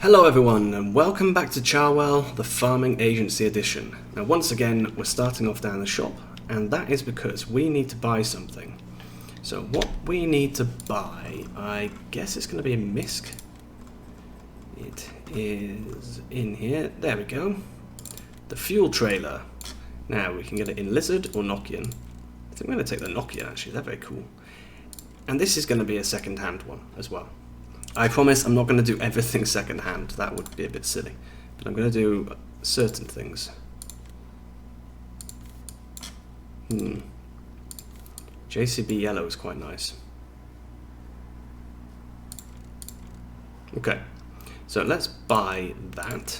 Hello everyone and welcome back to Charwell, the Farming Agency Edition. Now once again we're starting off down the shop, and that is because we need to buy something. So what we need to buy, I guess it's going to be a misc. It is in here, there we go. The fuel trailer. Now we can get it in Lizard or Nokian. I think I'm going to take the Nokian actually, they're very cool. And this is going to be a second-hand one as well. I promise I'm not going to do everything second-hand, that would be a bit silly. But I'm going to do certain things. JCB yellow is quite nice. Okay, so let's buy that.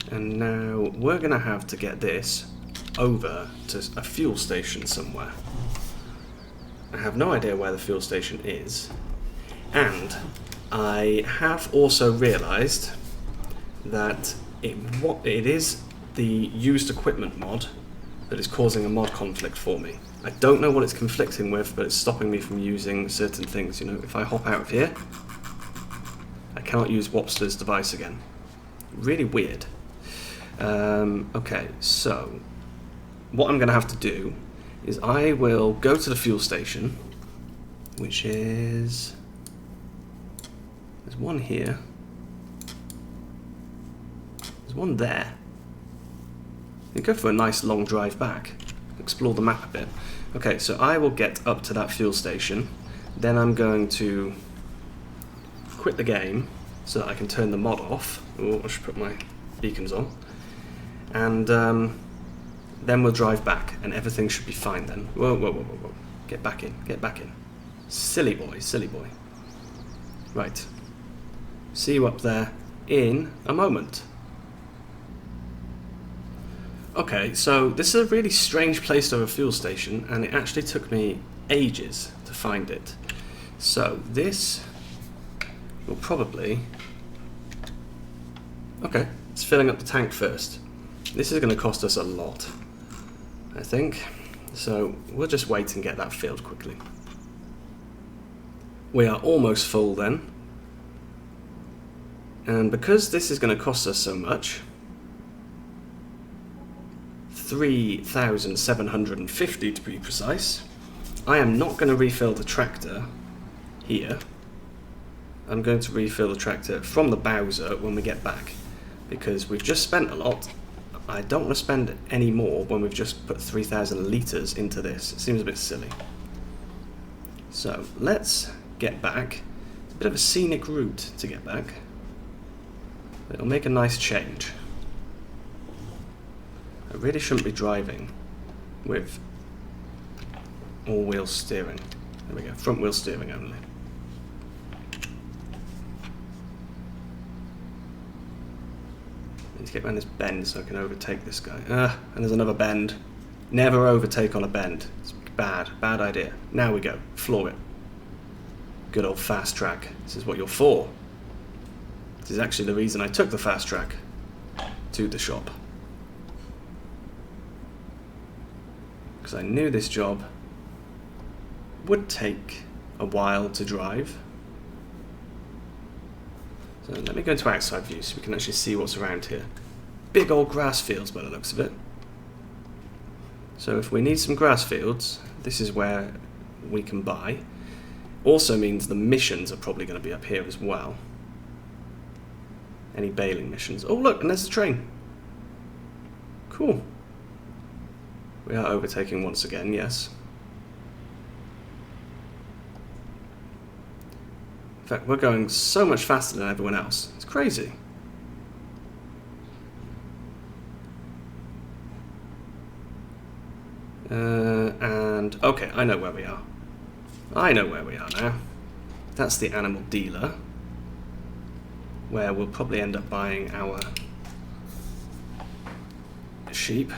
And now we're going to have to get this over to a fuel station somewhere. I have no idea where the fuel station is, and I have also realised that it is the used equipment mod that is causing a mod conflict for me. I don't know what it's conflicting with, but it's stopping me from using certain things. You know, if I hop out of here, I cannot use Wopster's device again. Really weird. Okay, so what I'm going to have to do is I will go to the fuel station, which is, there's one here, there's one there. You go for a nice long drive back, explore the map a bit. Okay, so I will get up to that fuel station, then I'm going to quit the game so that I can turn the mod off. Oh, I should put my beacons on. And then we'll drive back, and everything should be fine then. Whoa, whoa, whoa, whoa, whoa. Get back in, get back in. Silly boy, silly boy. Right. See you up there in a moment. Okay, so this is a really strange place to have a fuel station, and it actually took me ages to find it. So this will probably... Okay, it's filling up the tank first. This is going to cost us a lot, I think, so we'll just wait and get that filled quickly. We are almost full then, and because this is going to cost us so much, 3,750 to be precise, I am not going to refill the tractor here. I'm going to refill the tractor from the Bowser when we get back, because we've just spent a lot. I don't want to spend any more when we've just put 3,000 litres into this. It seems a bit silly. So let's get back. It's a bit of a scenic route to get back. It'll make a nice change. I really shouldn't be driving with all-wheel steering. There we go, front-wheel steering only. To get around this bend so I can overtake this guy. And there's another bend. Never overtake on a bend. It's bad idea. Now we go. Floor it. Good old fast track. This is what you're for. This is actually the reason I took the fast track to the shop. Because I knew this job would take a while to drive. So let me go into outside view so we can actually see what's around here. Big old grass fields by the looks of it. So if we need some grass fields, this is where we can buy. Also means the missions are probably going to be up here as well. Any baling missions. Oh look, and there's the train. Cool. We are overtaking once again, yes. In fact, we're going so much faster than everyone else. It's crazy. And, okay, I know where we are. I know where we are now. That's the animal dealer, where we'll probably end up buying our sheep.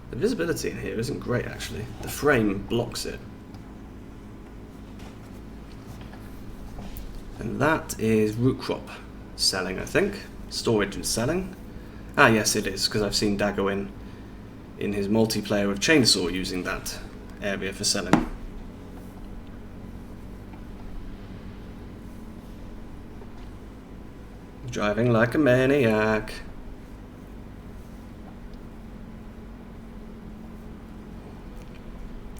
The visibility in here isn't great, actually. The frame blocks it. And that is root crop selling, I think. Storage and selling. Ah, yes, it is, because I've seen Dago in his multiplayer of Chainsaw using that area for selling. Driving like a maniac.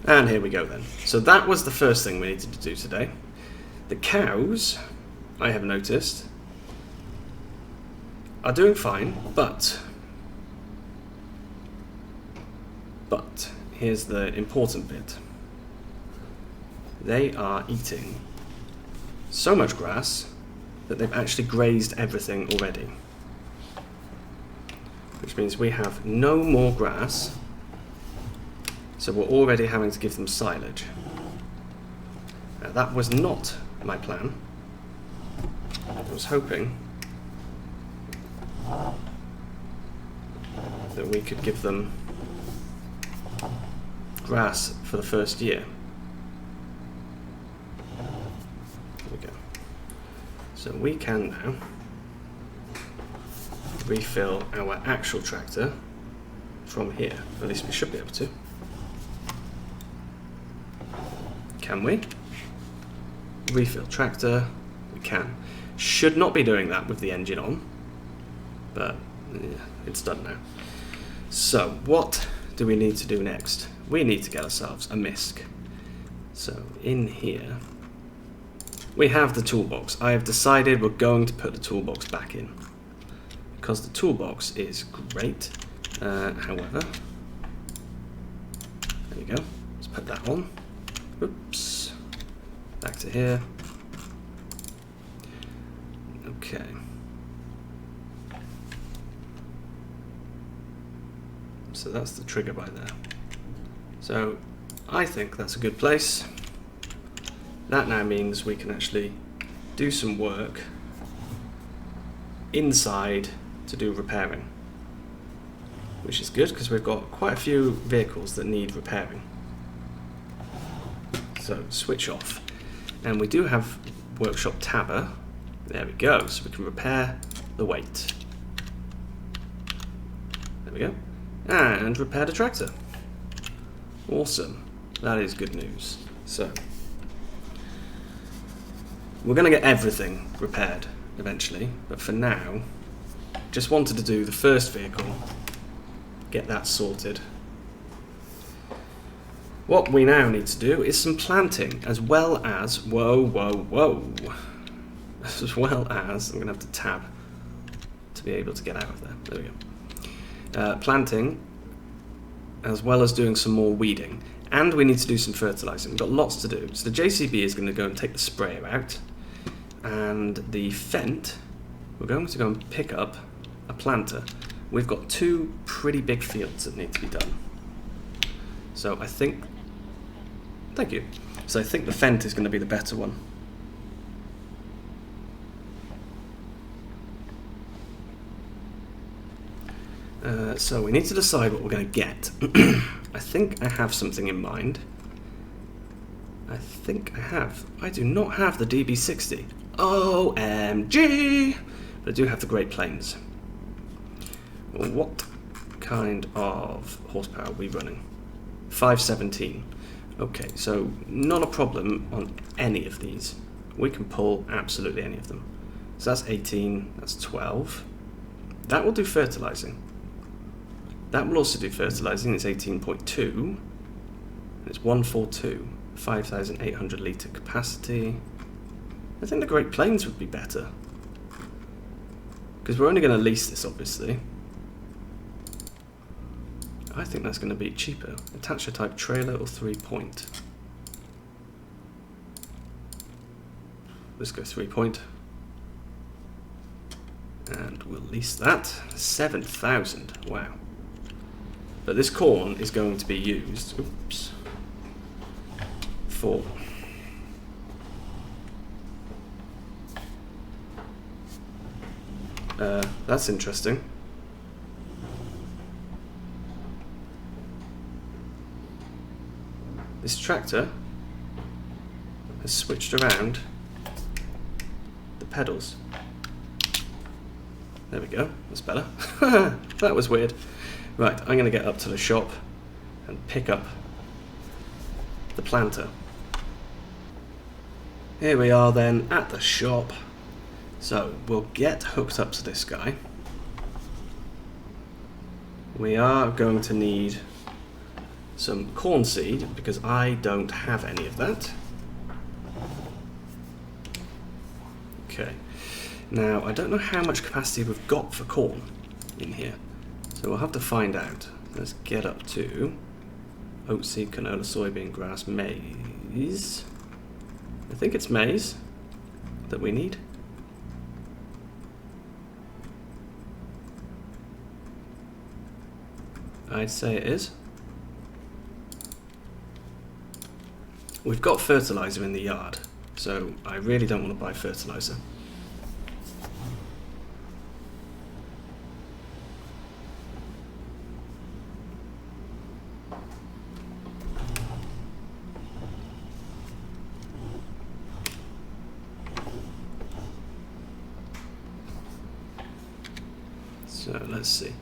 And here we go then. So that was the first thing we needed to do today. The cows, I have noticed, are doing fine, but here's the important bit. They are eating so much grass that they've actually grazed everything already. Which means we have no more grass, so we're already having to give them silage. Now, that was not my plan. I was hoping that we could give them grass for the first year. There we go. So we can now refill our actual tractor from here. At least we should be able to. Can we? Refill tractor. We can. Should not be doing that with the engine on, but yeah, it's done now. So what do we need to do next? We need to get ourselves a MISC. So in here we have the toolbox. I have decided we're going to put the toolbox back in because the toolbox is great. However, there we go. Let's put that on. Oops. Back to here. Okay. So that's the trigger by there. So I think that's a good place. That now means we can actually do some work inside to do repairing, which is good because we've got quite a few vehicles that need repairing. So switch off, and we do have workshop tabber. There we go, so we can repair the weight. There we go, and repair the tractor. Awesome, that is good news. So we're going to get everything repaired eventually, but for now, just wanted to do the first vehicle, get that sorted. What we now need to do is some planting, as well as, as well as, I'm going to have to tab to be able to get out of there. There we go. Planting, as well as doing some more weeding. And we need to do some fertilising. We've got lots to do. So the JCB is going to go and take the sprayer out. And the Fendt, we're going to go and pick up a planter. We've got two pretty big fields that need to be done. So I think, thank you. So I think the Fendt is going to be the better one. So we need to decide what we're going to get. I think I have something in mind. I think I have. I do not have the DB60. OMG! But I do have the Great Plains. What kind of horsepower are we running? 517. Okay, so not a problem on any of these. We can pull absolutely any of them. So that's 18, that's 12. That will do fertilizing. That will also do fertilizing. It's 18.2. And it's 142. 5,800 litre capacity. I think the Great Plains would be better. Because we're only going to lease this, obviously. I think that's going to be cheaper. Attach a type trailer or 3-point. Let's go 3-point. And we'll lease that. 7,000. Wow. But this corn is going to be used, oops, for that's interesting. This tractor has switched around the pedals. There we go, that's better. That was weird. Right, I'm going to get up to the shop and pick up the planter. Here we are then at the shop. So we'll get hooked up to this guy. We are going to need some corn seed because I don't have any of that. Okay. Now I don't know how much capacity we've got for corn in here, so we'll have to find out. Let's get up to oatseed, canola, soybean, grass, maize. I think it's maize that we need. I'd say it is. We've got fertilizer in the yard, so I really don't want to buy fertilizer. So let's see.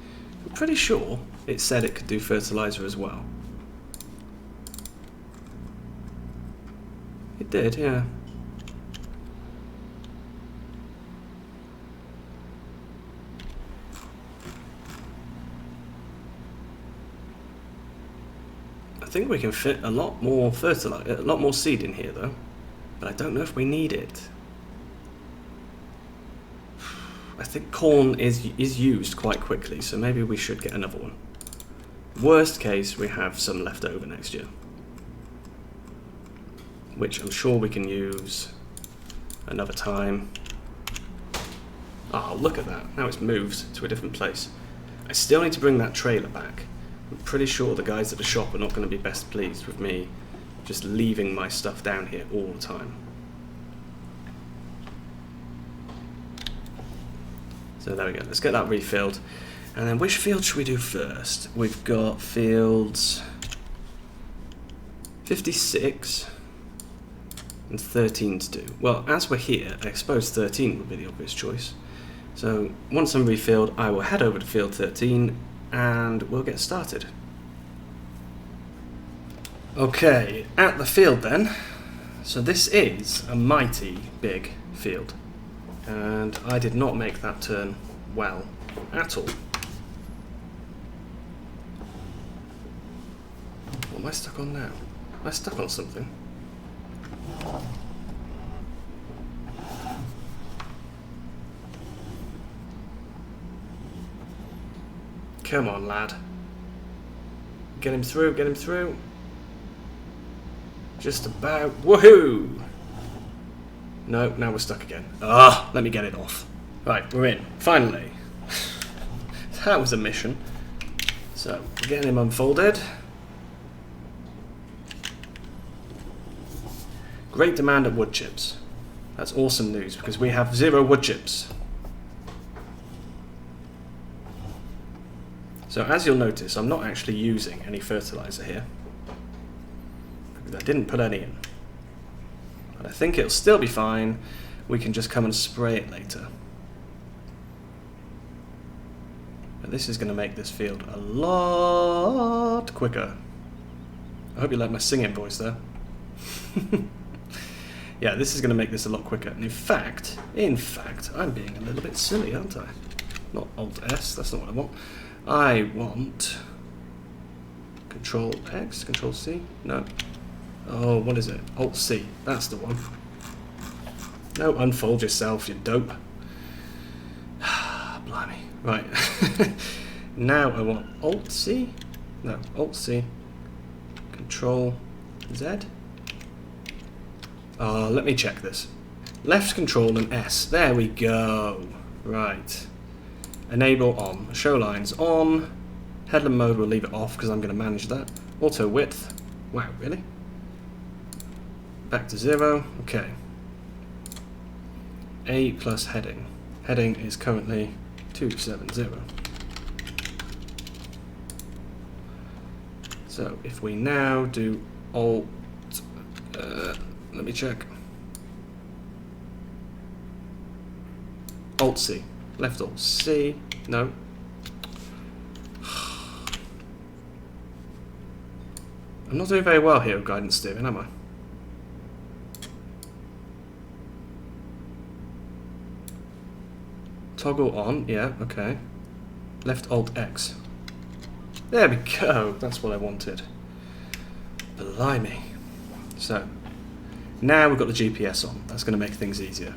I'm pretty sure it said it could do fertilizer as well. It did, yeah. I think we can fit a lot more fertilizer, a lot more seed in here though, but I don't know if we need it. I think corn is used quite quickly, so maybe we should get another one. Worst case, we have some left over next year, which I'm sure we can use another time. Oh, look at that. Now it's moved to a different place. I still need to bring that trailer back. I'm pretty sure the guys at the shop are not going to be best pleased with me just leaving my stuff down here all the time. So there we go. Let's get that refilled. And then which field should we do first? We've got fields 56 and 13 to do. Well, as we're here, I suppose 13 would be the obvious choice. So once I'm refilled, I will head over to field 13 and we'll get started. Okay, at the field then. So this is a mighty big field. And I did not make that turn well at all. What am I stuck on now? Am I stuck on something? Come on, lad. Get him through, get him through. Just about. Woohoo! No, now we're stuck again. Ah, let me get it off. Right, we're in. Finally. That was a mission. So, we're getting him unfolded. Great demand at wood chips. That's awesome news because we have 0 wood chips. So as you'll notice, I'm not actually using any fertilizer here because I didn't put any in. But I think it'll still be fine. We can just come and spray it later. But this is going to make this field a lot quicker. I hope you like my singing voice there. Yeah, this is going to make this a lot quicker. And in fact, I'm being a little bit silly, aren't I? Not Alt-S, that's not what I want. I want Control-X, Control-C? No. Oh, what is it? Alt-C, that's the one. No, unfold yourself, you dope. Blimey. Right. Now I want Alt-C? No, Alt-C. Control-Z? Let me check this. Left control and S. There we go. Right. Enable on. Show lines on. Headland mode, we'll leave it off because I'm going to manage that. Auto width. Wow, really? Back to 0. Okay. A plus heading. Heading is currently 270. So if we now do Alt, let me check. Alt C. Left Alt C. No. I'm not doing very well here with guidance steering, am I? Toggle on, yeah, okay. Left Alt X. There we go, that's what I wanted. Blimey. So, now we've got the GPS on. That's going to make things easier.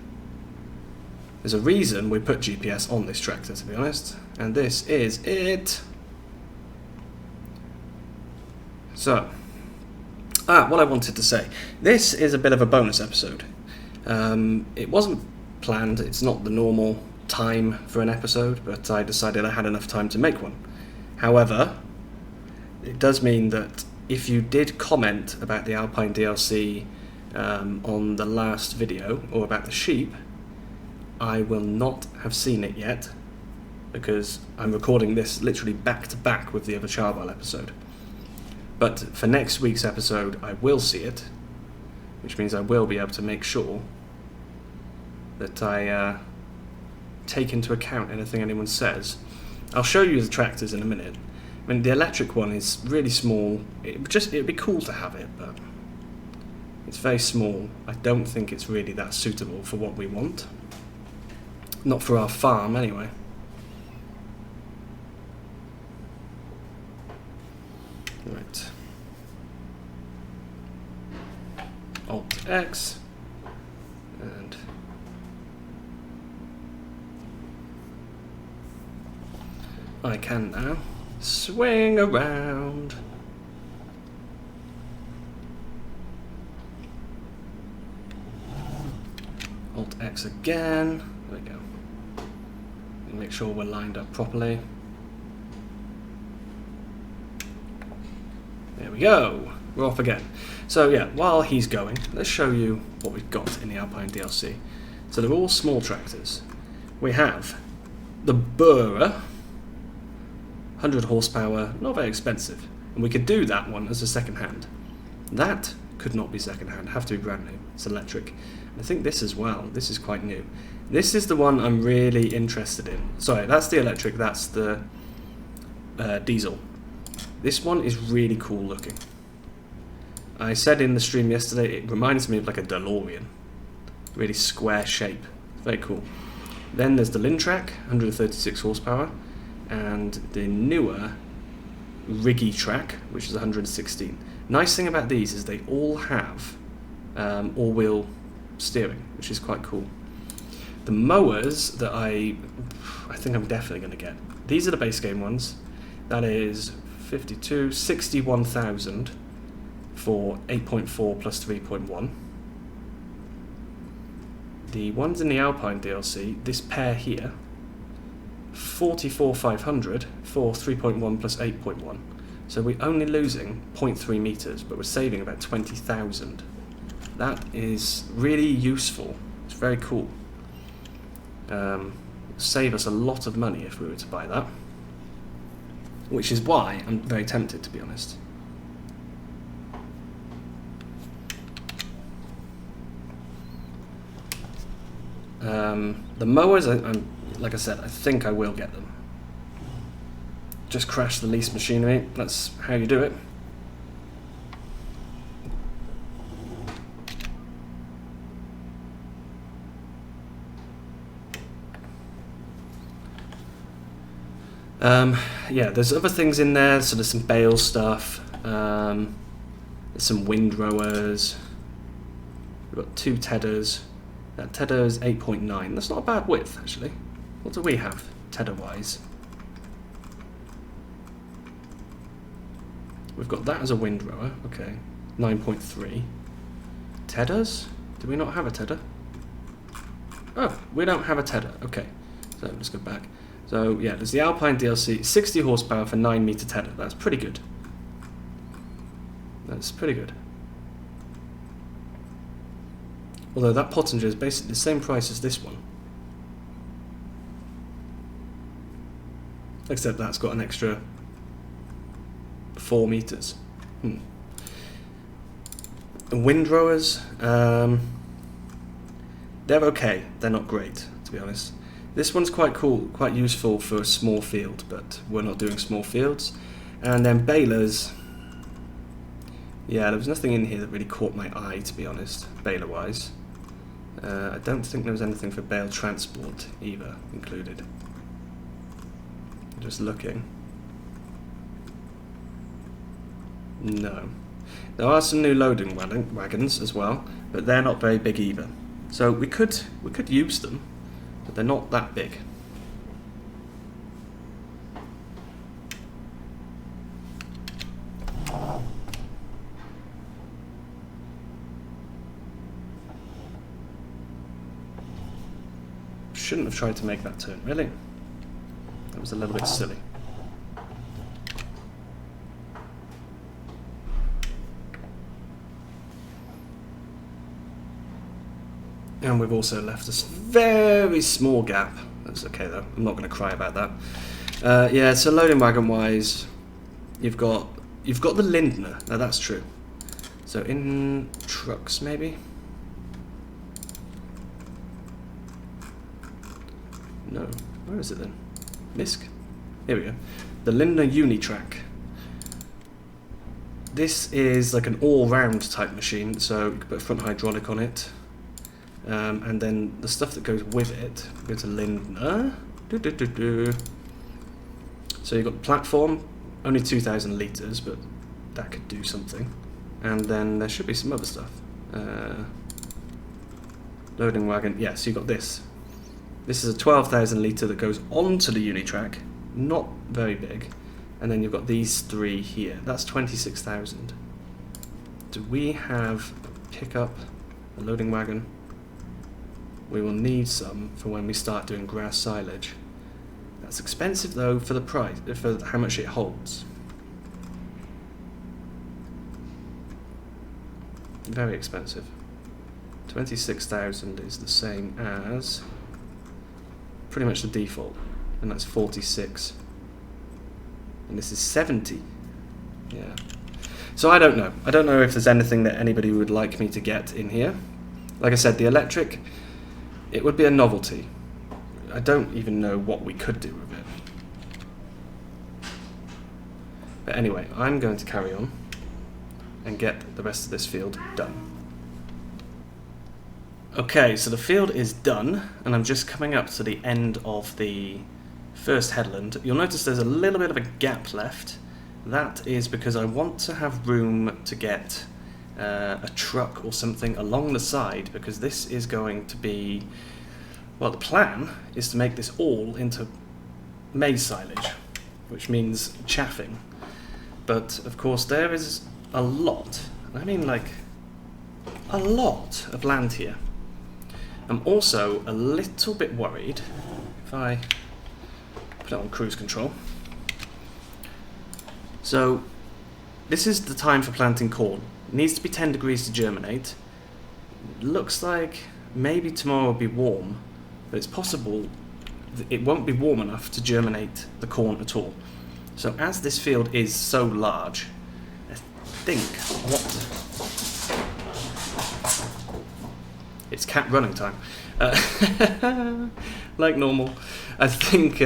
There's a reason we put GPS on this tractor, to be honest, and this is it. So, what I wanted to say. This is a bit of a bonus episode. It wasn't planned, it's not the normal time for an episode, but I decided I had enough time to make one. However, it does mean that if you did comment about the Alpine DLC on the last video, or about the sheep, I will not have seen it yet, because I'm recording this literally back to back with the other Charwell episode. But for next week's episode, I will see it, which means I will be able to make sure that I take into account anything anyone says. I'll show you the tractors in a minute. I mean, the electric one is really small. It'd be cool to have it, but it's very small. I don't think it's really that suitable for what we want. Not for our farm, anyway. Right. Alt X. And I can now swing around. Alt X again. There we go. Make sure we're lined up properly. There we go. We're off again. So yeah, while he's going, let's show you what we've got in the Alpine DLC. So they're all small tractors. We have the Bura, 100 horsepower, not very expensive. And we could do that one as a second hand. That could not be second hand, have to be brand new. It's electric. I think this as well, this is quite new. This is the one I'm really interested in. Sorry, that's the electric, that's the diesel. This one is really cool looking. I said in the stream yesterday, it reminds me of like a DeLorean. Really square shape, very cool. Then there's the Lintrack, 136 horsepower, and the newer Riggy Track, which is 116. Nice thing about these is they all have all-wheel steering, which is quite cool. The mowers that I think I'm definitely going to get. These are the base game ones. That is 61,000 for 8.4 plus 3.1. The ones in the Alpine DLC, this pair here, 44,500 for 3.1 plus 8.1. So we're only losing 0.3 meters, but we're saving about 20,000. That is really useful. It's very cool. Save us a lot of money if we were to buy that. Which is why I'm very tempted, to be honest. The mowers, like I said, I think I will get them. Just crash the leased machinery. That's how you do it. Yeah, there's other things in there. So there's some bale stuff. There's some windrowers. We've got 2 tedders. That tedder is 8.9. That's not a bad width, actually. What do we have, tedder-wise? We've got that as a windrower. Okay, 9.3. Tedders? Do we not have a tedder? Oh, we don't have a tedder. Okay, so let's go back. So yeah, there's the Alpine DLC, 60 horsepower for 9 meter tedder. That's pretty good. That's pretty good. Although that Pottinger is basically the same price as this one. Except that's got an extra 4 meters. Windrowers, they're okay. They're not great, to be honest. This one's quite cool, quite useful for a small field, but we're not doing small fields. And then balers, yeah, there was nothing in here that really caught my eye, to be honest, baler-wise. I don't think there was anything for bale transport either included. Just looking. No. There are some new loading wagons as well, but they're not very big either. So we could use them, but they're not that big. Shouldn't have tried to make that turn, really. That was a little bit silly. And we've also left a very small gap. That's okay though, I'm not going to cry about that. Yeah, so loading wagon wise, you've got the Lindner. Now that's true. So in trucks maybe? No, where is it then? MISC? Here we go. The Lindner Unitrack. This is like an all-round type machine, so you can put a front hydraulic on it. And then the stuff that goes with it, go to Lindner. So you've got the platform, only 2,000 litres, but that could do something. And then there should be some other stuff. Loading wagon, yeah, so you've got this. This is a 12,000 litre that goes onto the Unitrack, not very big. And then you've got these three here, that's 26,000. Do we have a pickup, a loading wagon? We will need some for when we start doing grass silage. That's expensive though for the price, for how much it holds. Very expensive. 26,000 is the same as pretty much the default, and that's 46. And this is 70. Yeah. So I don't know. I don't know if there's anything that anybody would like me to get in here. Like I said, the electric, it would be a novelty. I don't even know what we could do with it. But anyway, I'm going to carry on and get the rest of this field done. Okay, so the field is done, and I'm just coming up to the end of the first headland. You'll notice there's a little bit of a gap left. That is because I want to have room to get a truck or something along the side, because this is going to be, well, the plan is to make this all into maize silage, which means chaffing. But of course there is a lot, I mean like a lot of land here. I'm also a little bit worried if I put it on cruise control. So this is the time for planting corn. It needs to be 10 degrees to germinate. Looks like maybe tomorrow will be warm, but it's possible that it won't be warm enough to germinate the corn at all. So as this field is so large, I think it's cat running time. Like normal. I think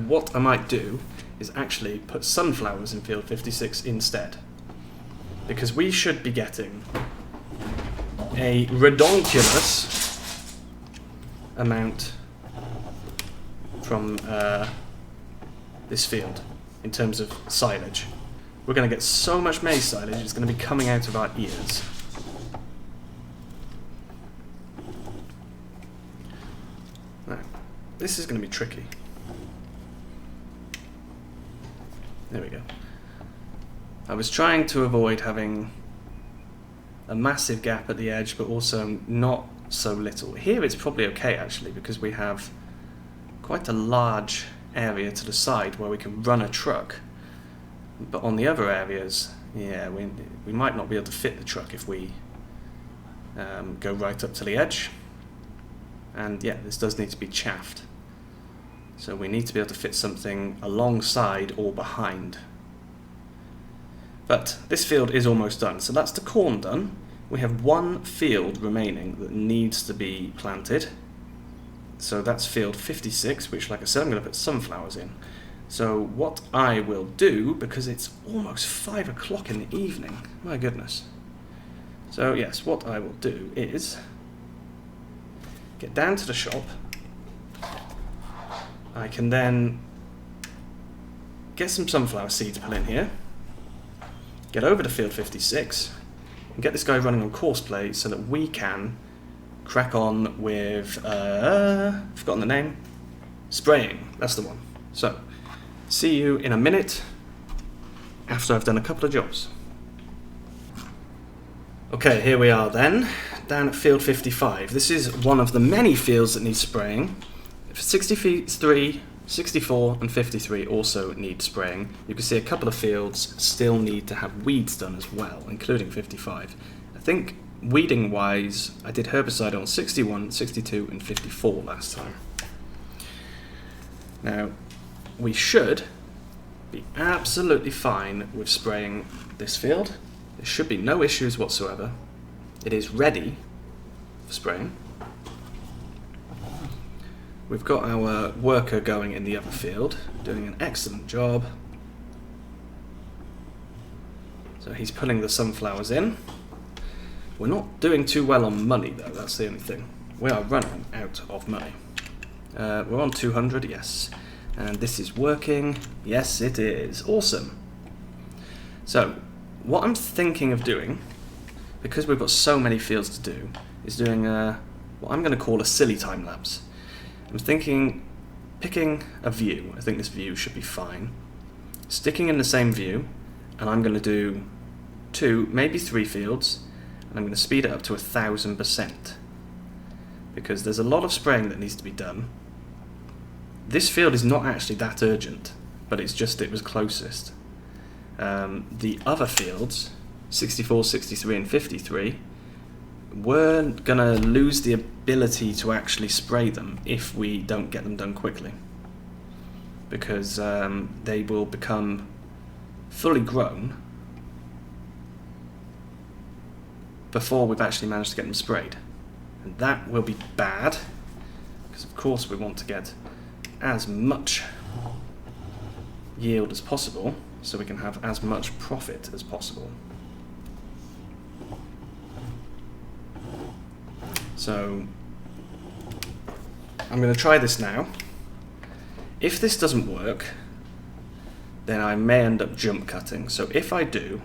what I might do is actually put sunflowers in field 56 instead. Because we should be getting a redonkulous amount from this field in terms of silage. We're going to get so much maize silage, it's going to be coming out of our ears. Now, this is going to be tricky. There we go. I was trying to avoid having a massive gap at the edge, but also not so little. Here it's probably okay actually, because we have quite a large area to the side where we can run a truck. But on the other areas, yeah, we might not be able to fit the truck if we go right up to the edge. And yeah, this does need to be chaffed. So we need to be able to fit something alongside or behind. But this field is almost done. So that's the corn done. We have one field remaining that needs to be planted. So that's field 56, which, like I said, I'm going to put sunflowers in. So what I will do, because it's almost 5 o'clock in the evening, my goodness. So yes, what I will do is get down to the shop. I can then get some sunflower seeds put in here, get over to field 56, and get this guy running on course play so that we can crack on with, forgotten the name, spraying, that's the one. So, see you in a minute after I've done a couple of jobs. Okay, here we are then, down at field 55. This is one of the many fields that need spraying. 63, 64 and 53 also need spraying. You can see a couple of fields still need to have weeds done as well, including 55. I think weeding wise, I did herbicide on 61, 62 and 54 last time. Now, we should be absolutely fine with spraying this field. There should be no issues whatsoever. It is ready for spraying. We've got our worker going in the other field, doing an excellent job. So he's pulling the sunflowers in. We're not doing too well on money though, that's the only thing. We are running out of money. We're on 200, yes. And this is working. Yes, it is. Awesome. So, what I'm thinking of doing, because we've got so many fields to do, is doing what I'm going to call a silly time lapse. I'm thinking, picking a view. I think this view should be fine. Sticking in the same view, and I'm going to do 2, maybe 3 fields, and I'm going to speed it up to 1000%. Because there's a lot of spraying that needs to be done. This field is not actually that urgent, but it's just it was closest. The other fields, 64, 63 and 53, we're going to lose the ability to actually spray them if we don't get them done quickly. Because they will become fully grown before we've actually managed to get them sprayed. And that will be bad, because of course we want to get as much yield as possible so we can have as much profit as possible. So I'm going to try this now. If this doesn't work, then I may end up jump cutting. So if I do,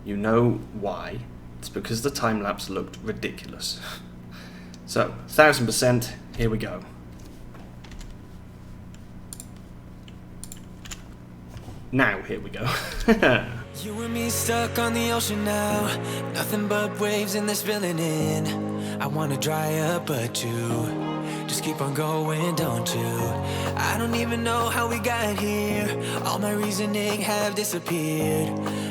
you know why. It's because the time lapse looked ridiculous. So 1000%, here we go. Now, here we go. You and me stuck on the ocean now. Nothing but waves in this filling in. I wanna dry up, but you just keep on going, don't you? I don't even know how we got here. All my reasoning have disappeared.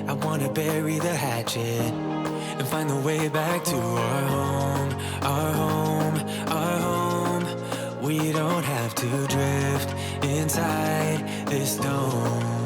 I wanna bury the hatchet and find the way back to our home, our home, our home. We don't have to drift inside this dome.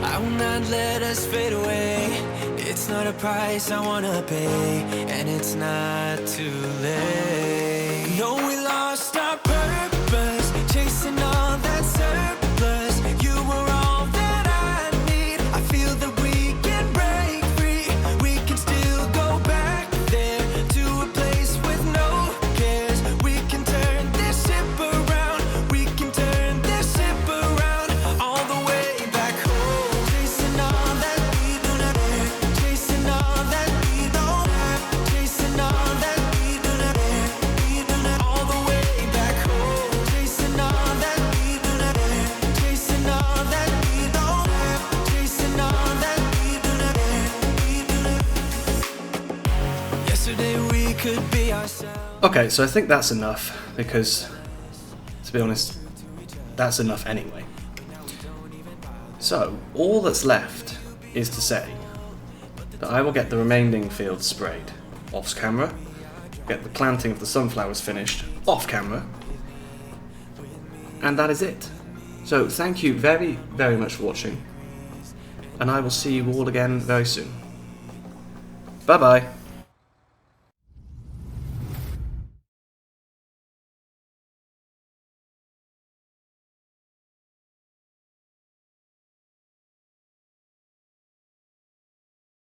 I will not let us fade away. It's not a price I wanna pay, and it's not too late. No, we lost our purpose, chasing all that surplus. You were all that I need. I feel that we can break free. We can still go back there to a place with no cares. We can turn this ship around. We can turn this ship around all the way back home. Chasing all that we do not have. Chasing all that we don't have. Chasing all that we do not have. We do not all the way back home. Chasing all that we do not have. Chasing all that we don't have. Chasing all that we do not have. We do not. Yesterday we could be ourselves. Okay, so I think that's enough, because, to be honest, that's enough anyway. So, all that's left is to say that I will get the remaining fields sprayed off camera, get the planting of the sunflowers finished off camera, and that is it. So thank you very, very much for watching, and I will see you all again very soon. Bye bye.